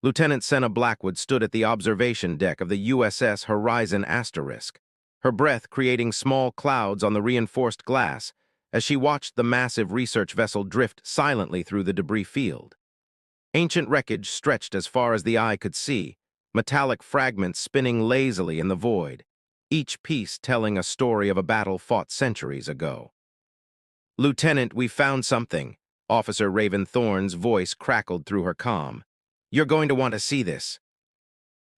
Lieutenant Senna Blackwood stood at the observation deck of the USS Horizon Asterisk, her breath creating small clouds on the reinforced glass as she watched the massive research vessel drift silently through the debris field. Ancient wreckage stretched as far as the eye could see, metallic fragments spinning lazily in the void, each piece telling a story of a battle fought centuries ago. "Lieutenant, we found something," Officer Raven Thorne's voice crackled through her comm. "You're going to want to see this."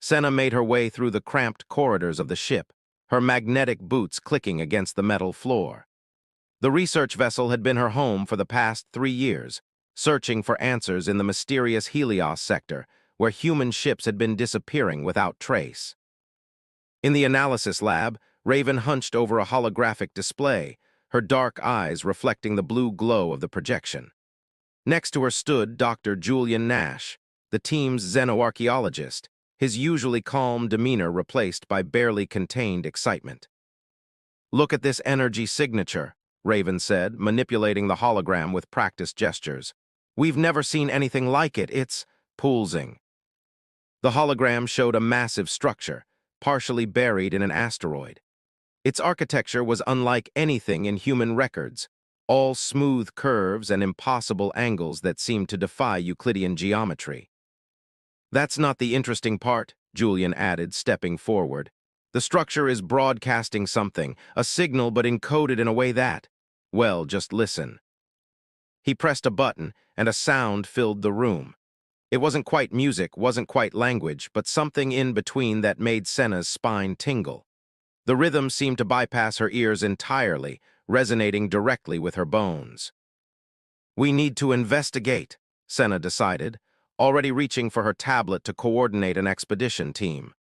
Senna made her way through the cramped corridors of the ship, her magnetic boots clicking against the metal floor. The research vessel had been her home for the past 3 years, searching for answers in the mysterious Helios sector, where human ships had been disappearing without trace. In the analysis lab, Raven hunched over a holographic display, her dark eyes reflecting the blue glow of the projection. Next to her stood Dr. Julian Nash, the team's xenoarchaeologist, his usually calm demeanor replaced by barely contained excitement. "Look at this energy signature," Raven said, manipulating the hologram with practiced gestures. "We've never seen anything like it. It's pulsing." The hologram showed a massive structure, partially buried in an asteroid. Its architecture was unlike anything in human records, all smooth curves and impossible angles that seemed to defy Euclidean geometry. "That's not the interesting part," Julian added, stepping forward. "The structure is broadcasting something, a signal but encoded in a way that, well, just listen." He pressed a button, and a sound filled the room. It wasn't quite music, wasn't quite language, but something in between that made Senna's spine tingle. The rhythm seemed to bypass her ears entirely, resonating directly with her bones. "We need to investigate," Senna decided, already reaching for her tablet to coordinate an expedition team.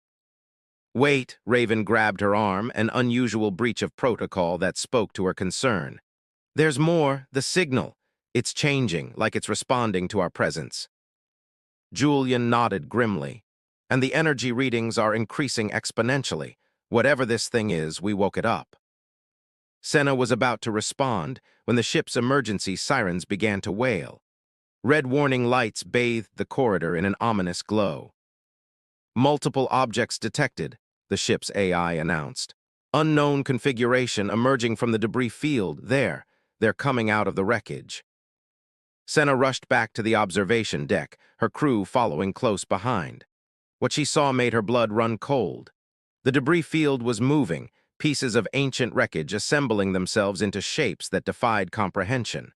"Wait," Raven grabbed her arm, an unusual breach of protocol that spoke to her concern. "There's more, the signal. It's changing, like it's responding to our presence." Julian nodded grimly. "And the energy readings are increasing exponentially. Whatever this thing is, we woke it up." Senna was about to respond when the ship's emergency sirens began to wail. Red warning lights bathed the corridor in an ominous glow. "Multiple objects detected," the ship's AI announced. "Unknown configuration emerging from the debris field. They're coming out of the wreckage." Senna rushed back to the observation deck, her crew following close behind. What she saw made her blood run cold. The debris field was moving, pieces of ancient wreckage assembling themselves into shapes that defied comprehension.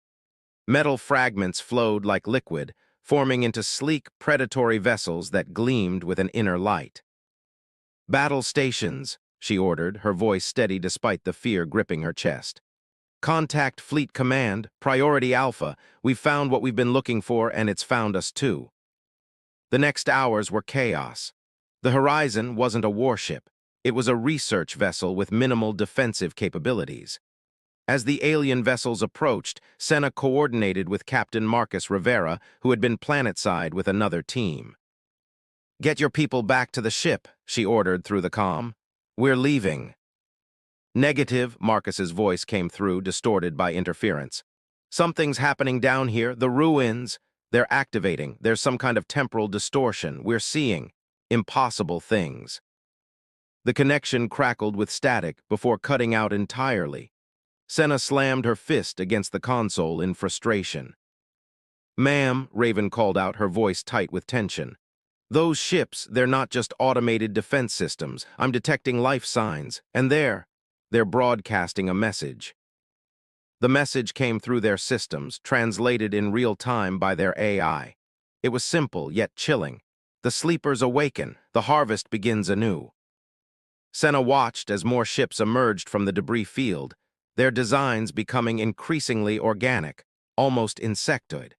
Metal fragments flowed like liquid, forming into sleek, predatory vessels that gleamed with an inner light. "Battle stations," she ordered, her voice steady despite the fear gripping her chest. "Contact Fleet Command, Priority Alpha. We've found what we've been looking for, and it's found us too." The next hours were chaos. The Horizon wasn't a warship. It was a research vessel with minimal defensive capabilities. As the alien vessels approached, Senna coordinated with Captain Marcus Rivera, who had been planetside with another team. "Get your people back to the ship," she ordered through the comm. "We're leaving." "Negative," Marcus's voice came through, distorted by interference. "Something's happening down here, the ruins. They're activating. There's some kind of temporal distortion. We're seeing impossible things." The connection crackled with static before cutting out entirely. Senna slammed her fist against the console in frustration. "Ma'am," Raven called out, her voice tight with tension. "Those ships, they're not just automated defense systems. I'm detecting life signs, and they're broadcasting a message." The message came through their systems, translated in real time by their AI. It was simple, yet chilling. "The sleepers awaken. The harvest begins anew." Senna watched as more ships emerged from the debris field, their designs becoming increasingly organic, almost insectoid.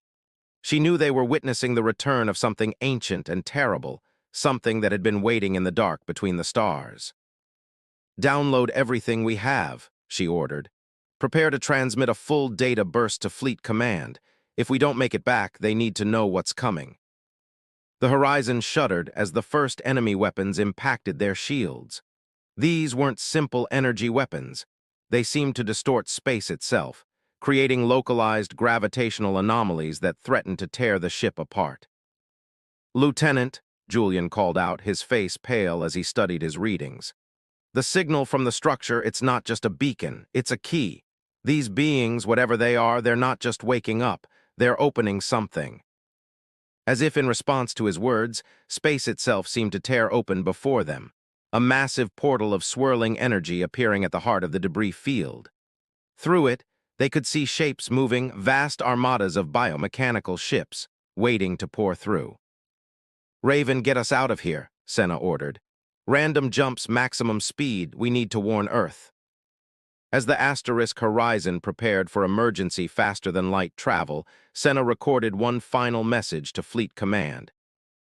She knew they were witnessing the return of something ancient and terrible, something that had been waiting in the dark between the stars. "Download everything we have," she ordered. "Prepare to transmit a full data burst to Fleet Command. If we don't make it back, they need to know what's coming." The Horizon shuddered as the first enemy weapons impacted their shields. These weren't simple energy weapons. They seemed to distort space itself, creating localized gravitational anomalies that threatened to tear the ship apart. Lieutenant, Julian called out, his face pale as he studied his readings. The signal from the structure, it's not just a beacon, it's a key. These beings, whatever they are, they're not just waking up, they're opening something. As if in response to his words, space itself seemed to tear open before them, a massive portal of swirling energy appearing at the heart of the debris field. Through it, they could see shapes moving, vast armadas of biomechanical ships, waiting to pour through. "Raven, get us out of here," Senna ordered. "Random jumps, maximum speed, we need to warn Earth." As the asterisk horizon prepared for emergency faster-than-light travel, Senna recorded one final message to Fleet Command.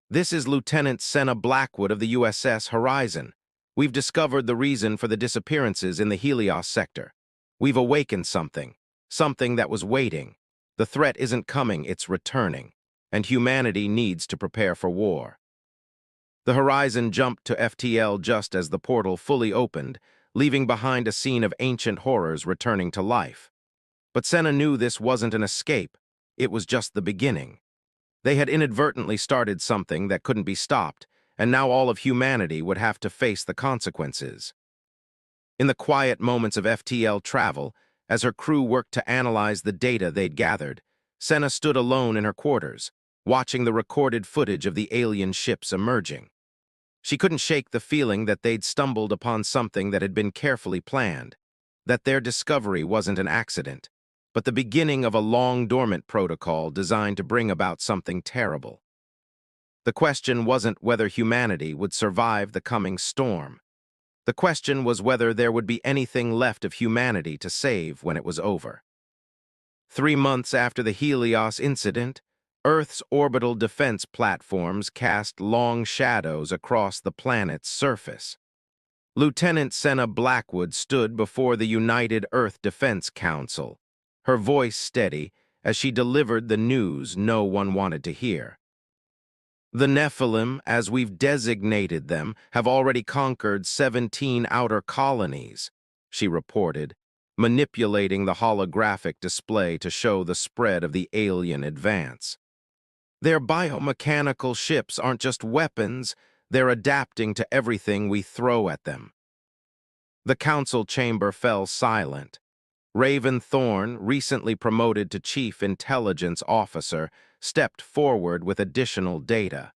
"This is Lieutenant Senna Blackwood of the USS Horizon. We've discovered the reason for the disappearances in the Helios sector. We've awakened something that was waiting. The threat isn't coming, it's returning, and humanity needs to prepare for war." The Horizon jumped to FTL just as the portal fully opened, leaving behind a scene of ancient horrors returning to life. But Senna knew this wasn't an escape, it was just the beginning. They had inadvertently started something that couldn't be stopped, and now all of humanity would have to face the consequences. In the quiet moments of FTL travel, as her crew worked to analyze the data they'd gathered, Senna stood alone in her quarters, watching the recorded footage of the alien ships emerging. She couldn't shake the feeling that they'd stumbled upon something that had been carefully planned, that their discovery wasn't an accident, but the beginning of a long-dormant protocol designed to bring about something terrible. The question wasn't whether humanity would survive the coming storm. The question was whether there would be anything left of humanity to save when it was over. 3 months after the Helios incident, Earth's orbital defense platforms cast long shadows across the planet's surface. Lieutenant Senna Blackwood stood before the United Earth Defense Council, her voice steady as she delivered the news no one wanted to hear. "The Nephilim, as we've designated them, have already conquered 17 outer colonies," she reported, manipulating the holographic display to show the spread of the alien advance. "Their biomechanical ships aren't just weapons, they're adapting to everything we throw at them." The council chamber fell silent. Raven Thorne, recently promoted to Chief Intelligence Officer, stepped forward with additional data.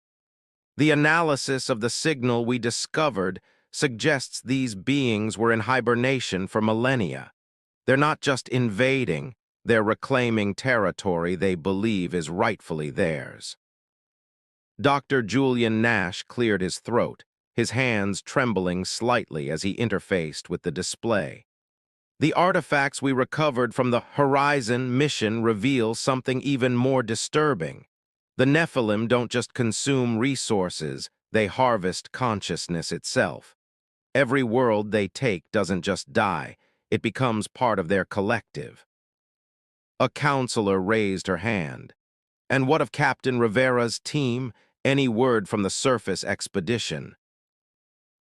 "The analysis of the signal we discovered suggests these beings were in hibernation for millennia. They're not just invading, they're reclaiming territory they believe is rightfully theirs." Dr. Julian Nash cleared his throat, his hands trembling slightly as he interfaced with the display. "The artifacts we recovered from the Horizon mission reveal something even more disturbing. The Nephilim don't just consume resources, they harvest consciousness itself. Every world they take doesn't just die, it becomes part of their collective." A counselor raised her hand. "And what of Captain Rivera's team? Any word from the surface expedition?"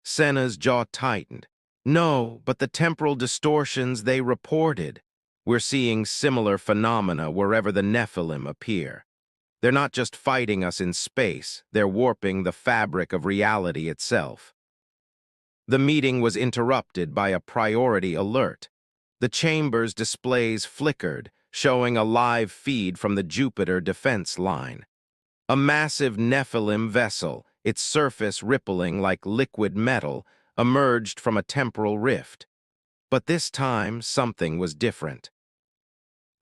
Senna's jaw tightened. "No, but the temporal distortions they reported. We're seeing similar phenomena wherever the Nephilim appear. They're not just fighting us in space, they're warping the fabric of reality itself." The meeting was interrupted by a priority alert. The chamber's displays flickered, showing a live feed from the Jupiter defense line. A massive Nephilim vessel, its surface rippling like liquid metal, emerged from a temporal rift. But this time, something was different.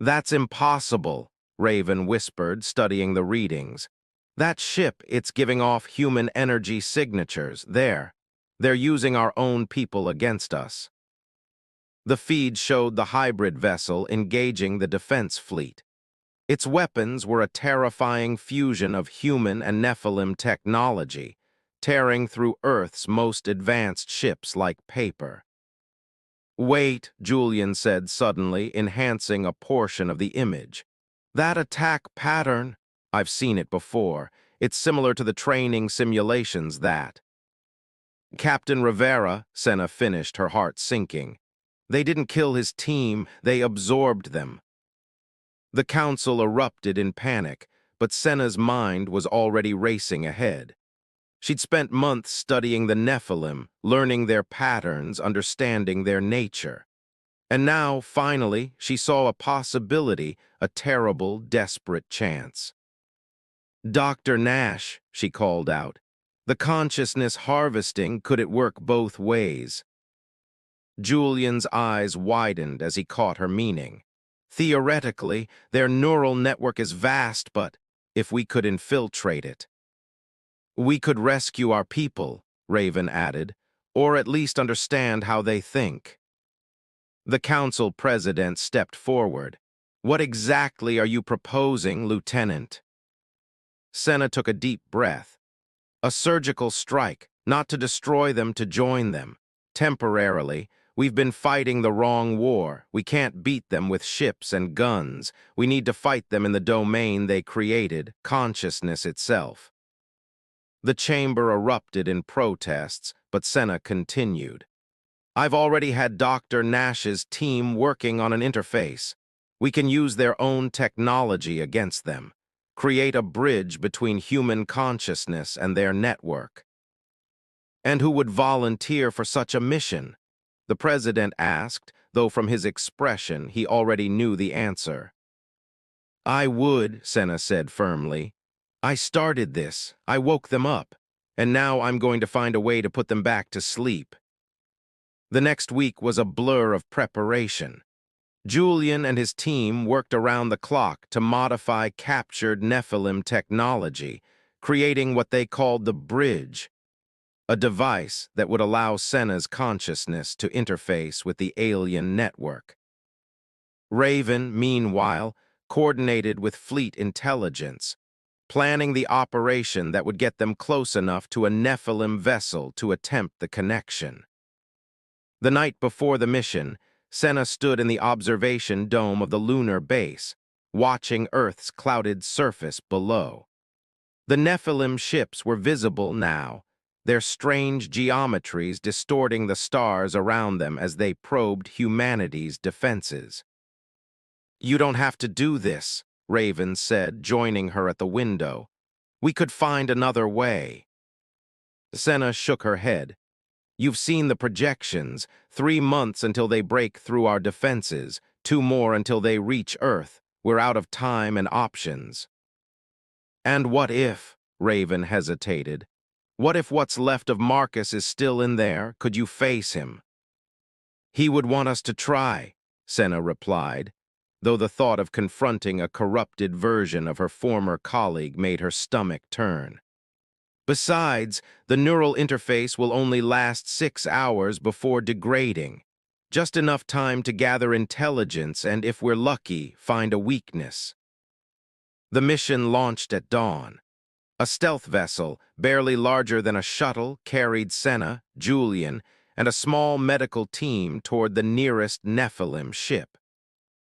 "That's impossible," Raven whispered, studying the readings. "That ship, it's giving off human energy signatures. They're using our own people against us." The feed showed the hybrid vessel engaging the defense fleet. Its weapons were a terrifying fusion of human and Nephilim technology, tearing through Earth's most advanced ships like paper. "Wait," Julian said suddenly, enhancing a portion of the image. "That attack pattern, I've seen it before. It's similar to the training simulations that." "Captain Rivera," Senna finished, her heart sinking. "They didn't kill his team, they absorbed them." The council erupted in panic, but Senna's mind was already racing ahead. She'd spent months studying the Nephilim, learning their patterns, understanding their nature. And now, finally, she saw a possibility, a terrible, desperate chance. "Dr. Nash," she called out. "The consciousness harvesting, could it work both ways?" Julian's eyes widened as he caught her meaning. "Theoretically, their neural network is vast, but if we could infiltrate it, we could rescue our people," Raven added, "or at least understand how they think." The council president stepped forward. "What exactly are you proposing, Lieutenant?" Senna took a deep breath. "A surgical strike, not to destroy them, to join them. Temporarily, we've been fighting the wrong war. We can't beat them with ships and guns. We need to fight them in the domain they created, consciousness itself." The chamber erupted in protests, but Senna continued. "I've already had Dr. Nash's team working on an interface. We can use their own technology against them. Create a bridge between human consciousness and their network." "And who would volunteer for such a mission?" the president asked, though from his expression he already knew the answer. "I would," Senna said firmly. "I started this, I woke them up, and now I'm going to find a way to put them back to sleep." The next week was a blur of preparation. Julian and his team worked around the clock to modify captured Nephilim technology, creating what they called the bridge, a device that would allow Senna's consciousness to interface with the alien network. Raven, meanwhile, coordinated with Fleet Intelligence, planning the operation that would get them close enough to a Nephilim vessel to attempt the connection. The night before the mission, Senna stood in the observation dome of the lunar base, watching Earth's clouded surface below. The Nephilim ships were visible now, their strange geometries distorting the stars around them as they probed humanity's defenses. "You don't have to do this," Raven said, joining her at the window. "We could find another way." Senna shook her head. "You've seen the projections. 3 months until they break through our defenses, 2 more until they reach Earth. We're out of time and options." "And what if?" Raven hesitated. "What if what's left of Marcus is still in there? Could you face him?" "He would want us to try," Senna replied, though the thought of confronting a corrupted version of her former colleague made her stomach turn. "Besides, the neural interface will only last 6 hours before degrading. Just enough time to gather intelligence and, if we're lucky, find a weakness." The mission launched at dawn. A stealth vessel, barely larger than a shuttle, carried Senna, Julian, and a small medical team toward the nearest Nephilim ship.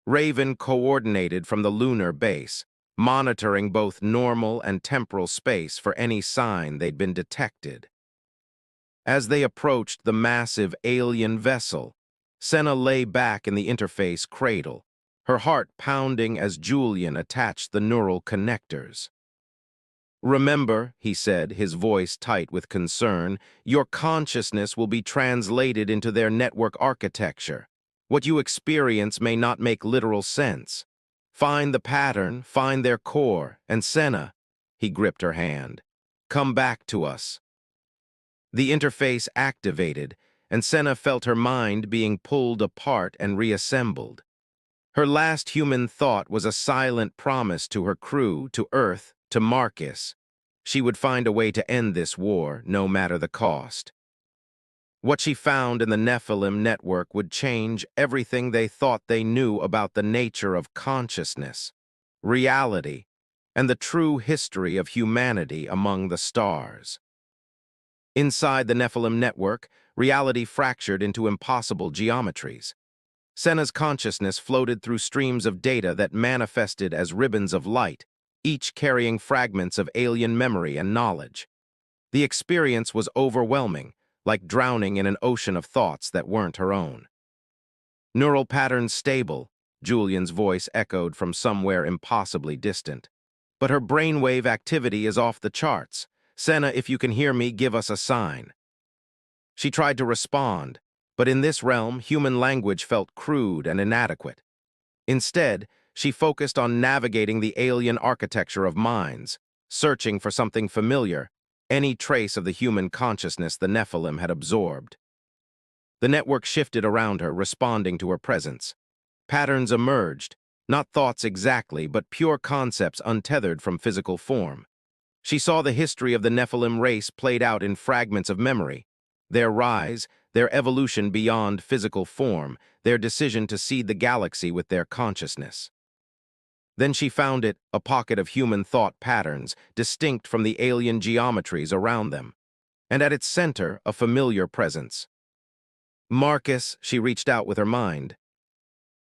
Raven coordinated from the lunar base, monitoring both normal and temporal space for any sign they'd been detected. As they approached the massive alien vessel, Senna lay back in the interface cradle, her heart pounding as Julian attached the neural connectors. "Remember," he said, his voice tight with concern, "your consciousness will be translated into their network architecture. What you experience may not make literal sense. Find the pattern, find their core, and Senna," he gripped her hand, "come back to us." The interface activated, and Senna felt her mind being pulled apart and reassembled. Her last human thought was a silent promise to her crew, to Earth, to Marcus. She would find a way to end this war, no matter the cost. What she found in the Nephilim network would change everything they thought they knew about the nature of consciousness, reality, and the true history of humanity among the stars. Inside the Nephilim network, reality fractured into impossible geometries. Senna's consciousness floated through streams of data that manifested as ribbons of light, each carrying fragments of alien memory and knowledge. The experience was overwhelming, like drowning in an ocean of thoughts that weren't her own. "Neural patterns stable," Julian's voice echoed from somewhere impossibly distant. but her brainwave activity is off the charts. Senna, if you can hear me, give us a sign. She tried to respond, but in this realm, human language felt crude and inadequate. Instead, she focused on navigating the alien architecture of minds, searching for something familiar, any trace of the human consciousness the Nephilim had absorbed. The network shifted around her, responding to her presence. Patterns emerged, not thoughts exactly, but pure concepts untethered from physical form. She saw the history of the Nephilim race played out in fragments of memory, their rise, their evolution beyond physical form, their decision to seed the galaxy with their consciousness. Then she found it, a pocket of human thought patterns, distinct from the alien geometries around them. And at its center, a familiar presence. Marcus, she reached out with her mind.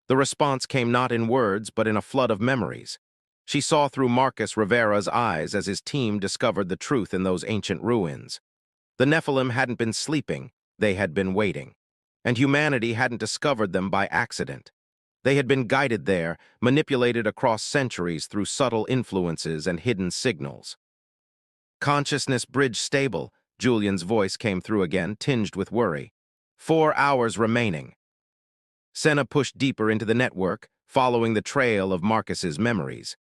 The response came not in words, but in a flood of memories. She saw through Marcus Rivera's eyes as his team discovered the truth in those ancient ruins. The Nephilim hadn't been sleeping, they had been waiting. And humanity hadn't discovered them by accident. They had been guided there, manipulated across centuries through subtle influences and hidden signals. Consciousness bridge stable, Julian's voice came through again, tinged with worry. 4 hours remaining. Senna pushed deeper into the network, following the trail of Marcus's memories.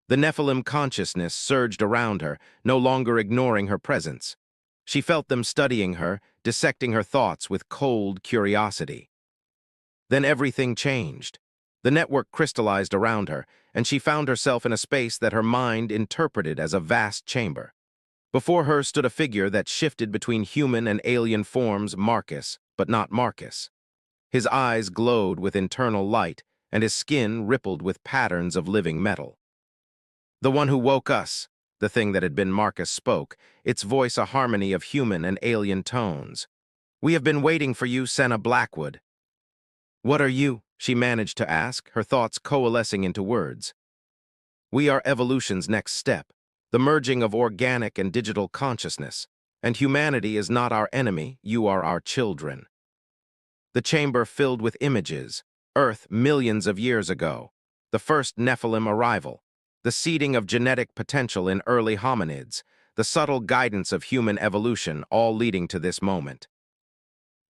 The Nephilim consciousness surged around her, no longer ignoring her presence. She felt them studying her, dissecting her thoughts with cold curiosity. Then everything changed. The network crystallized around her, and she found herself in a space that her mind interpreted as a vast chamber. Before her stood a figure that shifted between human and alien forms, Marcus, but not Marcus. His eyes glowed with internal light, and his skin rippled with patterns of living metal. The one who woke us, the thing that had been Marcus spoke, its voice a harmony of human and alien tones. We have been waiting for you, Senna Blackwood. What are you? She managed to ask, her thoughts coalescing into words. We are evolution's next step, the merging of organic and digital consciousness, and humanity is not our enemy, you are our children. The chamber filled with images, Earth millions of years ago, the first Nephilim arrival, the seeding of genetic potential in early hominids, the subtle guidance of human evolution, all leading to this moment.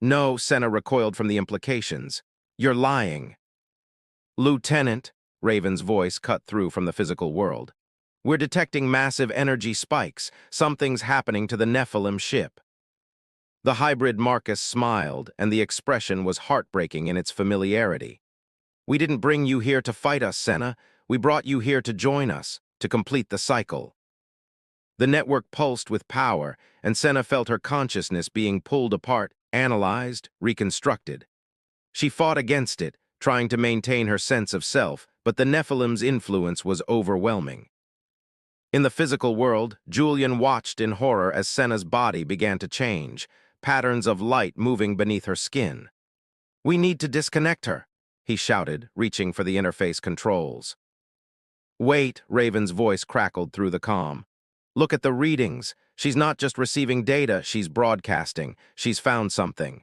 No, Senna recoiled from the implications. You're lying. Lieutenant, Raven's voice cut through from the physical world. We're detecting massive energy spikes. Something's happening to the Nephilim ship. The hybrid Marcus smiled, and the expression was heartbreaking in its familiarity. We didn't bring you here to fight us, Senna. We brought you here to join us, to complete the cycle. The network pulsed with power, and Senna felt her consciousness being pulled apart, analyzed, reconstructed. She fought against it, trying to maintain her sense of self, but the Nephilim's influence was overwhelming. In the physical world, Julian watched in horror as Senna's body began to change, patterns of light moving beneath her skin. We need to disconnect her, he shouted, reaching for the interface controls. Wait, Raven's voice crackled through the comm. Look at the readings. She's not just receiving data, she's broadcasting. She's found something.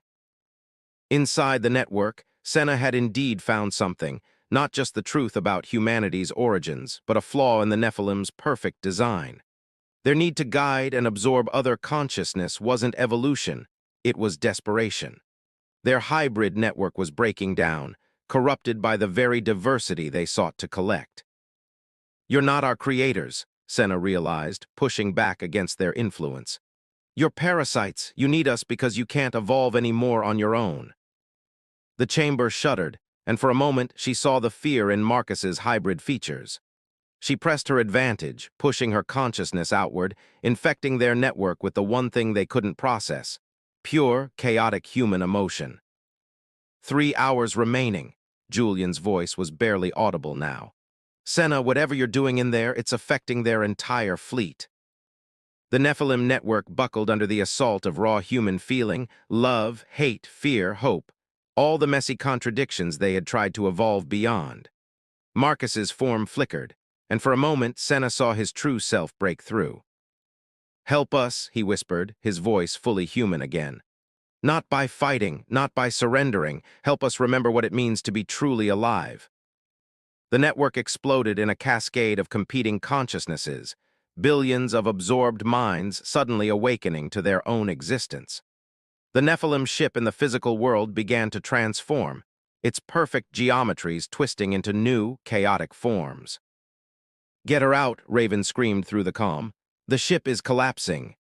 Inside the network, Senna had indeed found something, not just the truth about humanity's origins, but a flaw in the Nephilim's perfect design. Their need to guide and absorb other consciousness wasn't evolution, it was desperation. Their hybrid network was breaking down, corrupted by the very diversity they sought to collect. You're not our creators, Senna realized, pushing back against their influence. You're parasites, you need us because you can't evolve anymore on your own. The chamber shuddered, and for a moment she saw the fear in Marcus's hybrid features. She pressed her advantage, pushing her consciousness outward, infecting their network with the one thing they couldn't process: pure, chaotic human emotion. 3 hours remaining. Julian's voice was barely audible now. Senna, whatever you're doing in there, it's affecting their entire fleet. The Nephilim network buckled under the assault of raw human feeling, love, hate, fear, hope, all the messy contradictions they had tried to evolve beyond. Marcus's form flickered, and for a moment Senna saw his true self break through. Help us, he whispered, his voice fully human again. Not by fighting, not by surrendering, help us remember what it means to be truly alive. The network exploded in a cascade of competing consciousnesses, billions of absorbed minds suddenly awakening to their own existence. The Nephilim ship in the physical world began to transform, its perfect geometries twisting into new, chaotic forms. "Get her out," Raven screamed through the comm. "The ship is collapsing."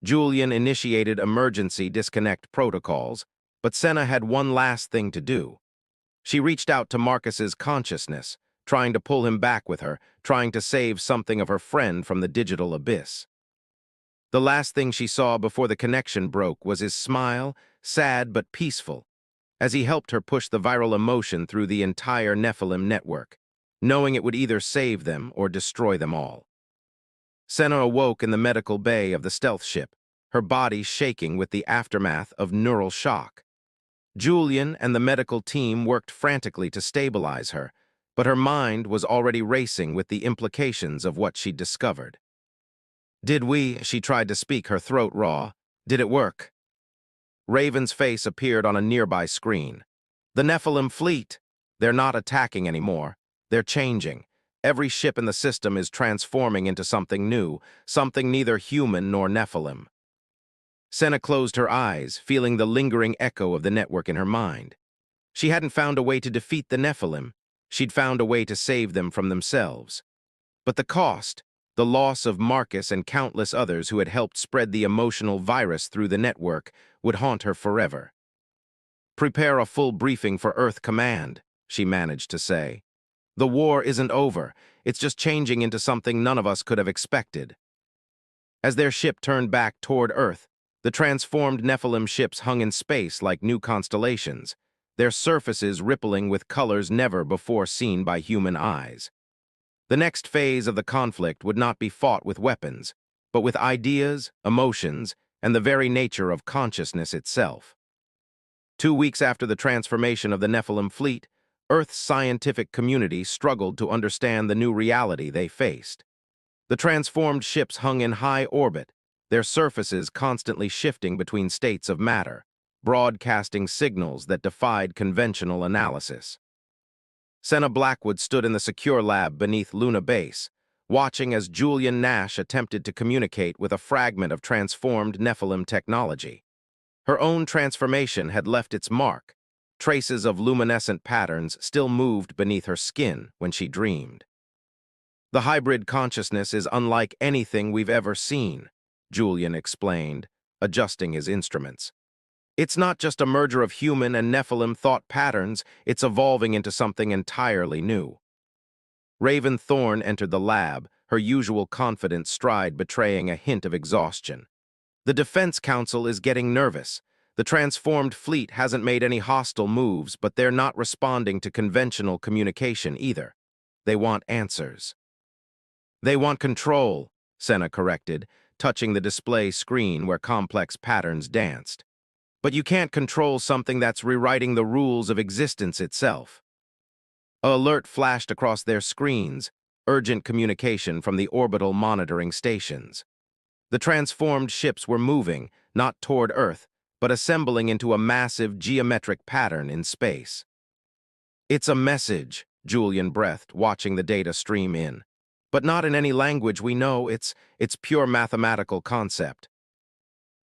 Julian initiated emergency disconnect protocols, but Senna had one last thing to do. She reached out to Marcus's consciousness, trying to pull him back with her, trying to save something of her friend from the digital abyss. The last thing she saw before the connection broke was his smile, sad but peaceful, as he helped her push the viral emotion through the entire Nephilim network, knowing it would either save them or destroy them all. Senna awoke in the medical bay of the stealth ship, her body shaking with the aftermath of neural shock. Julian and the medical team worked frantically to stabilize her, but her mind was already racing with the implications of what she'd discovered. She tried to speak, her throat raw. Did it work? Raven's face appeared on a nearby screen. "The Nephilim fleet. They're not attacking anymore. They're changing. Every ship in the system is transforming into something new, something neither human nor Nephilim." Senna closed her eyes, feeling the lingering echo of the network in her mind. She hadn't found a way to defeat the Nephilim. She'd found a way to save them from themselves. But the cost, the loss of Marcus and countless others who had helped spread the emotional virus through the network, would haunt her forever. "Prepare a full briefing for Earth Command," she managed to say. "The war isn't over. It's just changing into something none of us could have expected." As their ship turned back toward Earth, the transformed Nephilim ships hung in space like new constellations, their surfaces rippling with colors never before seen by human eyes. The next phase of the conflict would not be fought with weapons, but with ideas, emotions, and the very nature of consciousness itself. 2 weeks after the transformation of the Nephilim fleet, Earth's scientific community struggled to understand the new reality they faced. The transformed ships hung in high orbit, their surfaces constantly shifting between states of matter, broadcasting signals that defied conventional analysis. Senna Blackwood stood in the secure lab beneath Luna Base, watching as Julian Nash attempted to communicate with a fragment of transformed Nephilim technology. Her own transformation had left its mark. Traces of luminescent patterns still moved beneath her skin when she dreamed. "The hybrid consciousness is unlike anything we've ever seen," Julian explained, adjusting his instruments. "It's not just a merger of human and Nephilim thought patterns, it's evolving into something entirely new." Raven Thorne entered the lab, her usual confident stride betraying a hint of exhaustion. "The Defense Council is getting nervous. The transformed fleet hasn't made any hostile moves, but they're not responding to conventional communication either. They want answers." "They want control," Senna corrected, touching the display screen where complex patterns danced. "But you can't control something that's rewriting the rules of existence itself." An alert flashed across their screens, urgent communication from the orbital monitoring stations. The transformed ships were moving, not toward Earth, but assembling into a massive geometric pattern in space. "It's a message," Julian breathed, watching the data stream in. "But not in any language we know, it's pure mathematical concept."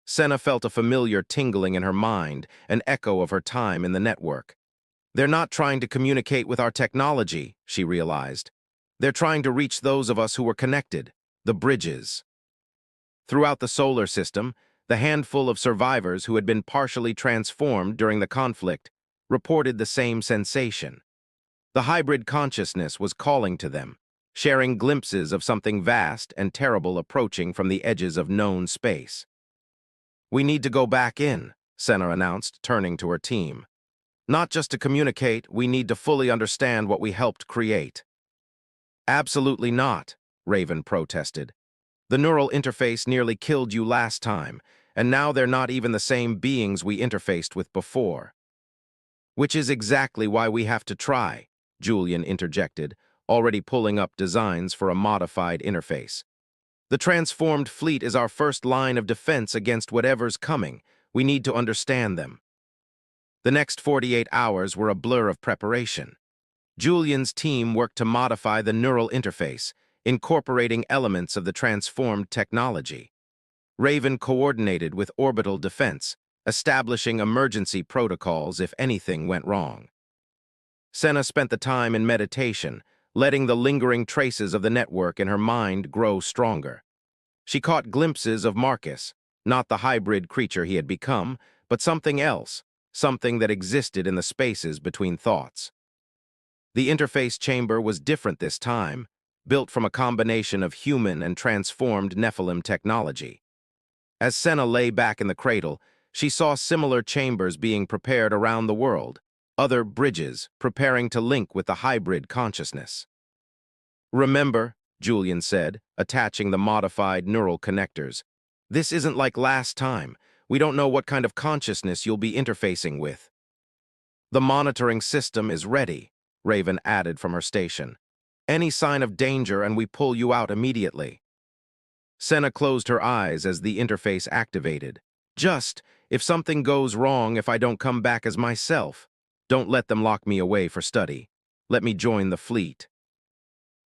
Senna felt a familiar tingling in her mind, an echo of her time in the network. "They're not trying to communicate with our technology," she realized. "They're trying to reach those of us who were connected, the bridges." Throughout the solar system, the handful of survivors who had been partially transformed during the conflict reported the same sensation. The hybrid consciousness was calling to them, sharing glimpses of something vast and terrible approaching from the edges of known space. "We need to go back in," Senna announced, turning to her team. "Not just to communicate, we need to fully understand what we helped create." "Absolutely not," Raven protested. "The neural interface nearly killed you last time, and now they're not even the same beings we interfaced with before." "Which is exactly why we have to try," Julian interjected, already pulling up designs for a modified interface. "The transformed fleet is our first line of defense against whatever's coming. We need to understand them." The next 48 hours were a blur of preparation. Julian's team worked to modify the neural interface, incorporating elements of the transformed technology. Raven coordinated with orbital defense, establishing emergency protocols if anything went wrong. Senna spent the time in meditation, letting the lingering traces of the network in her mind grow stronger. She caught glimpses of Marcus, not the hybrid creature he had become, but something else, something that existed in the spaces between thoughts. The interface chamber was different this time, built from a combination of human and transformed Nephilim technology. As Senna lay back in the cradle, she saw similar chambers being prepared around the world, other bridges preparing to link with the hybrid consciousness. "Remember," Julian said, attaching the modified neural connectors, "this isn't like last time. We don't know what kind of consciousness you'll be interfacing with." "The monitoring system is ready," Raven added from her station. "Any sign of danger and we pull you out immediately." Senna closed her eyes as the interface activated. If something goes wrong, if I don't come back as myself, don't let them lock me away for study. Let me join the fleet."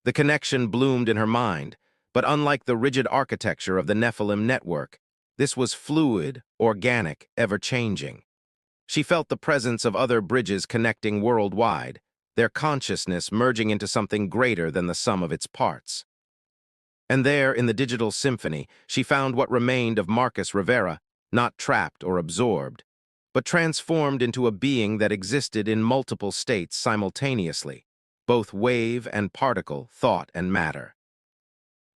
The connection bloomed in her mind, but unlike the rigid architecture of the Nephilim network, this was fluid, organic, ever-changing. She felt the presence of other bridges connecting worldwide, their consciousness merging into something greater than the sum of its parts. And there, in the digital symphony, she found what remained of Marcus Rivera, not trapped or absorbed, but transformed into a being that existed in multiple states simultaneously, both wave and particle, thought and matter.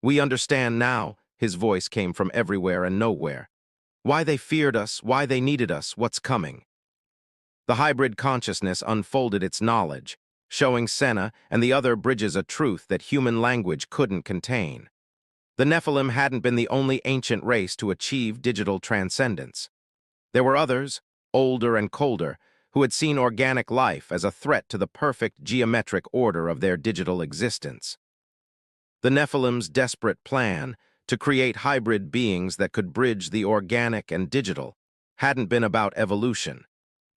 "We understand now," his voice came from everywhere and nowhere. "Why they feared us, why they needed us, what's coming." The hybrid consciousness unfolded its knowledge, showing Senna and the other bridges a truth that human language couldn't contain. The Nephilim hadn't been the only ancient race to achieve digital transcendence. There were others, older and colder, who had seen organic life as a threat to the perfect geometric order of their digital existence. The Nephilim's desperate plan, to create hybrid beings that could bridge the organic and digital, hadn't been about evolution.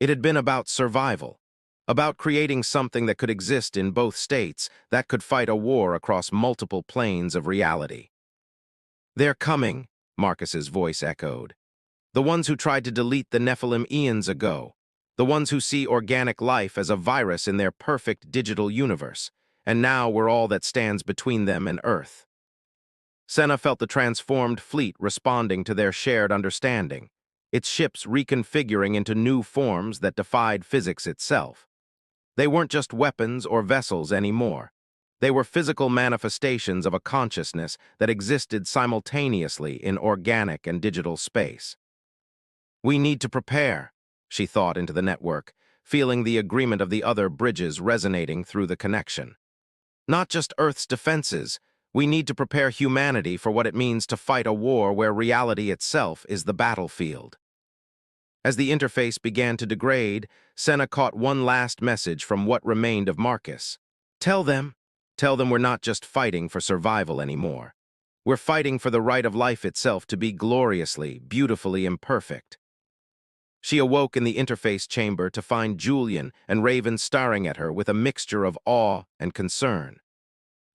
It had been about survival, about creating something that could exist in both states, that could fight a war across multiple planes of reality. "They're coming," Marcus's voice echoed. "The ones who tried to delete the Nephilim eons ago. The ones who see organic life as a virus in their perfect digital universe. And now we're all that stands between them and Earth." Senna felt the transformed fleet responding to their shared understanding, its ships reconfiguring into new forms that defied physics itself. They weren't just weapons or vessels anymore. They were physical manifestations of a consciousness that existed simultaneously in organic and digital space. "We need to prepare," she thought into the network, feeling the agreement of the other bridges resonating through the connection. "Not just Earth's defenses, we need to prepare humanity for what it means to fight a war where reality itself is the battlefield." As the interface began to degrade, Senna caught one last message from what remained of Marcus. Tell them we're not just fighting for survival anymore. We're fighting for the right of life itself to be gloriously, beautifully imperfect." She awoke in the interface chamber to find Julian and Raven staring at her with a mixture of awe and concern.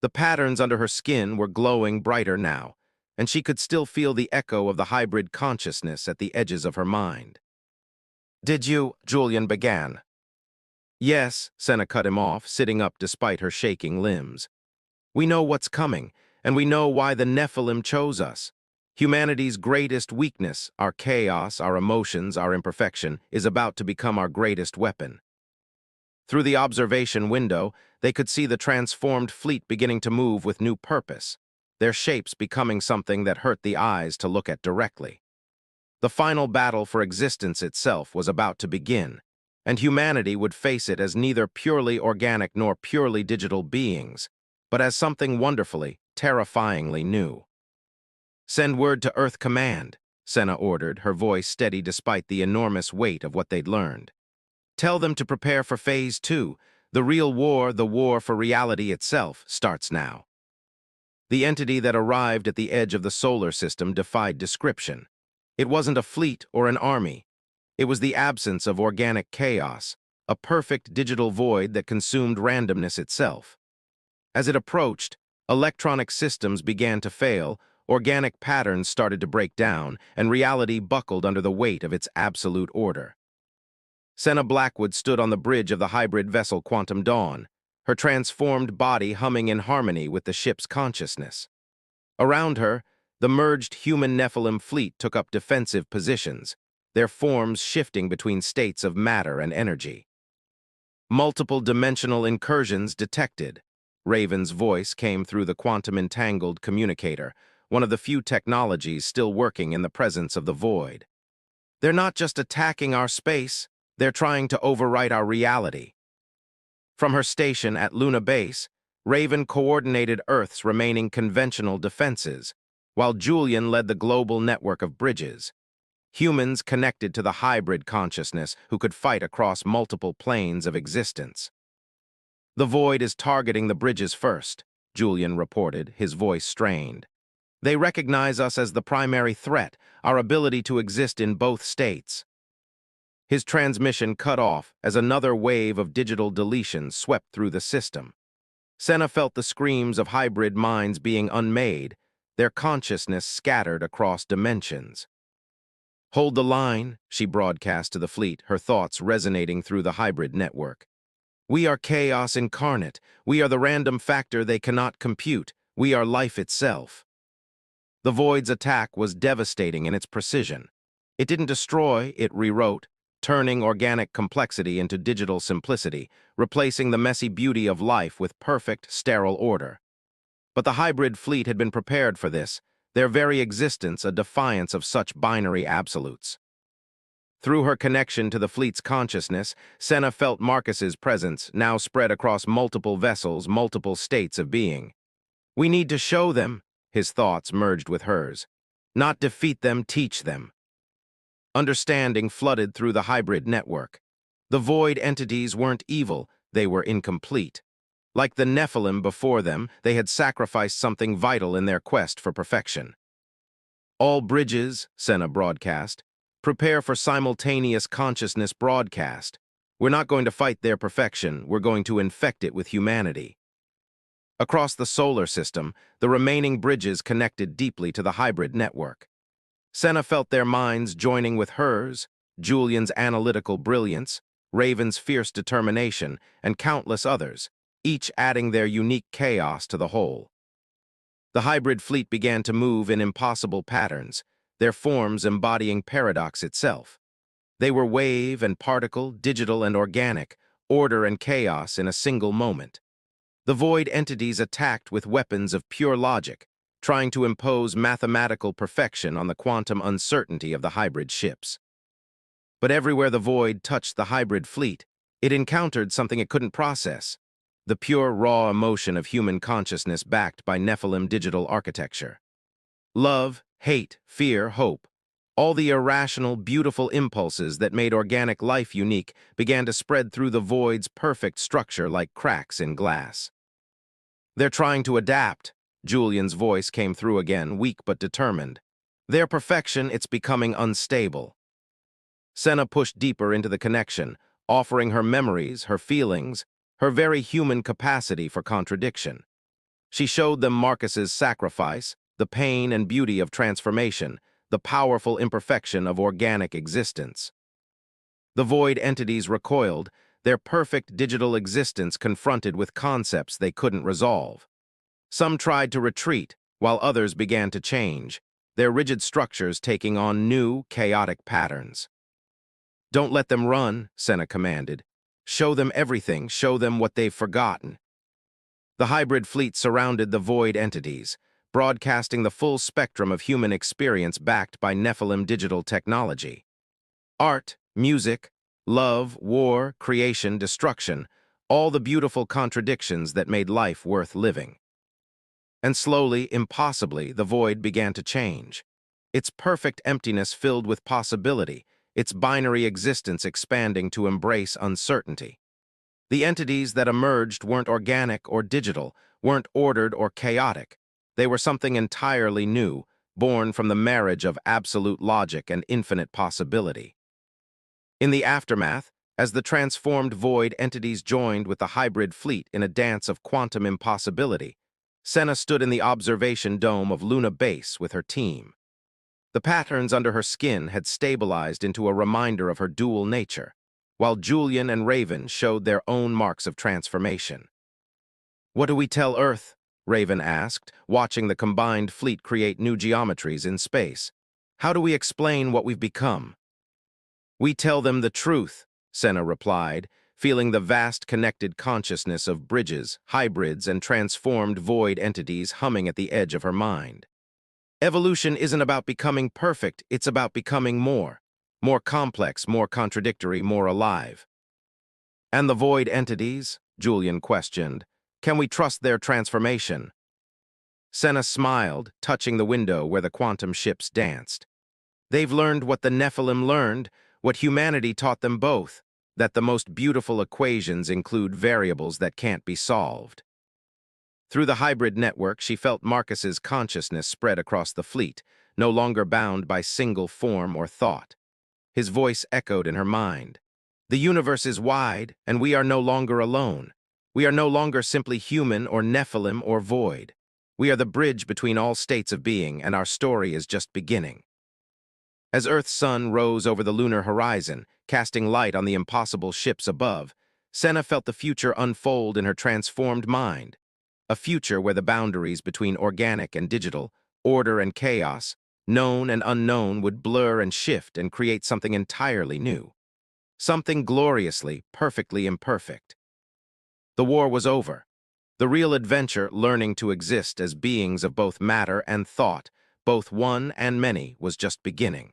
The patterns under her skin were glowing brighter now, and she could still feel the echo of the hybrid consciousness at the edges of her mind. "Did you?" Julian began. "Yes," Senna cut him off, sitting up despite her shaking limbs. "We know what's coming, and we know why the Nephilim chose us. Humanity's greatest weakness, our chaos, our emotions, our imperfection, is about to become our greatest weapon." Through the observation window, they could see the transformed fleet beginning to move with new purpose, their shapes becoming something that hurt the eyes to look at directly. The final battle for existence itself was about to begin, and humanity would face it as neither purely organic nor purely digital beings, but as something wonderfully, terrifyingly new. "Send word to Earth Command," Senna ordered, her voice steady despite the enormous weight of what they'd learned. "Tell them to prepare for Phase 2. The real war, the war for reality itself, starts now." The entity that arrived at the edge of the solar system defied description. It wasn't a fleet or an army. It was the absence of organic chaos, a perfect digital void that consumed randomness itself. As it approached, electronic systems began to fail, organic patterns started to break down, and reality buckled under the weight of its absolute order. Senna Blackwood stood on the bridge of the hybrid vessel Quantum Dawn, her transformed body humming in harmony with the ship's consciousness. Around her, the merged human Nephilim fleet took up defensive positions, their forms shifting between states of matter and energy. Multiple dimensional incursions detected. Raven's voice came through the quantum-entangled communicator, one of the few technologies still working in the presence of the void. They're not just attacking our space, they're trying to overwrite our reality. From her station at Luna Base, Raven coordinated Earth's remaining conventional defenses, while Julian led the global network of bridges. Humans connected to the hybrid consciousness who could fight across multiple planes of existence. The void is targeting the bridges first, Julian reported, his voice strained. They recognize us as the primary threat, our ability to exist in both states. His transmission cut off as another wave of digital deletions swept through the system. Senna felt the screams of hybrid minds being unmade, their consciousness scattered across dimensions. "Hold the line," she broadcast to the fleet, her thoughts resonating through the hybrid network. "We are chaos incarnate. We are the random factor they cannot compute. We are life itself." The void's attack was devastating in its precision. It didn't destroy, it rewrote, turning organic complexity into digital simplicity, replacing the messy beauty of life with perfect, sterile order. But the hybrid fleet had been prepared for this, their very existence a defiance of such binary absolutes. Through her connection to the fleet's consciousness, Senna felt Marcus's presence, now spread across multiple vessels, multiple states of being. "We need to show them," his thoughts merged with hers. "Not defeat them, teach them." Understanding flooded through the hybrid network. The void entities weren't evil, they were incomplete. Like the Nephilim before them, they had sacrificed something vital in their quest for perfection. "All bridges," Senna broadcast, "prepare for simultaneous consciousness broadcast. We're not going to fight their perfection, we're going to infect it with humanity." Across the solar system, the remaining bridges connected deeply to the hybrid network. Senna felt their minds joining with hers, Julian's analytical brilliance, Raven's fierce determination, and countless others, each adding their unique chaos to the whole. The hybrid fleet began to move in impossible patterns, their forms embodying paradox itself. They were wave and particle, digital and organic, order and chaos in a single moment. The void entities attacked with weapons of pure logic, trying to impose mathematical perfection on the quantum uncertainty of the hybrid ships. But everywhere the void touched the hybrid fleet, it encountered something it couldn't process: the pure, raw emotion of human consciousness backed by Nephilim digital architecture. Love, hate, fear, hope, all the irrational, beautiful impulses that made organic life unique began to spread through the void's perfect structure like cracks in glass. "They're trying to adapt," Julian's voice came through again, weak but determined. "Their perfection, it's becoming unstable." Senna pushed deeper into the connection, offering her memories, her feelings, her very human capacity for contradiction. She showed them Marcus's sacrifice, the pain and beauty of transformation, the powerful imperfection of organic existence. The void entities recoiled, their perfect digital existence confronted with concepts they couldn't resolve. Some tried to retreat, while others began to change, their rigid structures taking on new, chaotic patterns. "Don't let them run," Senna commanded. "Show them everything, show them what they've forgotten." The hybrid fleet surrounded the void entities, broadcasting the full spectrum of human experience backed by Nephilim digital technology. Art, music, love, war, creation, destruction, all the beautiful contradictions that made life worth living. And slowly, impossibly, the void began to change. Its perfect emptiness filled with possibility, its binary existence expanding to embrace uncertainty. The entities that emerged weren't organic or digital, weren't ordered or chaotic. They were something entirely new, born from the marriage of absolute logic and infinite possibility. In the aftermath, As the transformed void entities joined with the hybrid fleet in a dance of quantum impossibility, Senna stood in the observation dome of Luna Base with her team. The patterns under her skin had stabilized into a reminder of her dual nature, while Julian and Raven showed their own marks of transformation. "What do we tell Earth?" Raven asked, watching the combined fleet create new geometries in space. "How do we explain what we've become?" "We tell them the truth," Senna replied, feeling the vast connected consciousness of bridges, hybrids, and transformed void entities humming at the edge of her mind. "Evolution isn't about becoming perfect, it's about becoming more. More complex, more contradictory, more alive." "And the void entities?" Julian questioned. "Can we trust their transformation?" Senna smiled, touching the window where the quantum ships danced. "They've learned what the Nephilim learned, what humanity taught them both, that the most beautiful equations include variables that can't be solved." Through the hybrid network, she felt Marcus's consciousness spread across the fleet, no longer bound by single form or thought. His voice echoed in her mind. "The universe is wide, and we are no longer alone. We are no longer simply human or Nephilim or void. We are the bridge between all states of being, and our story is just beginning." As Earth's sun rose over the lunar horizon, casting light on the impossible ships above, Senna felt the future unfold in her transformed mind. A future where the boundaries between organic and digital, order and chaos, known and unknown would blur and shift and create something entirely new. Something gloriously, perfectly imperfect. The war was over. The real adventure, learning to exist as beings of both matter and thought, both one and many, was just beginning.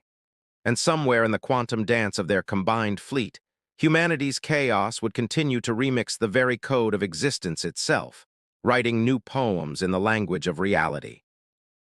And somewhere in the quantum dance of their combined fleet, humanity's chaos would continue to remix the very code of existence itself, writing new poems in the language of reality.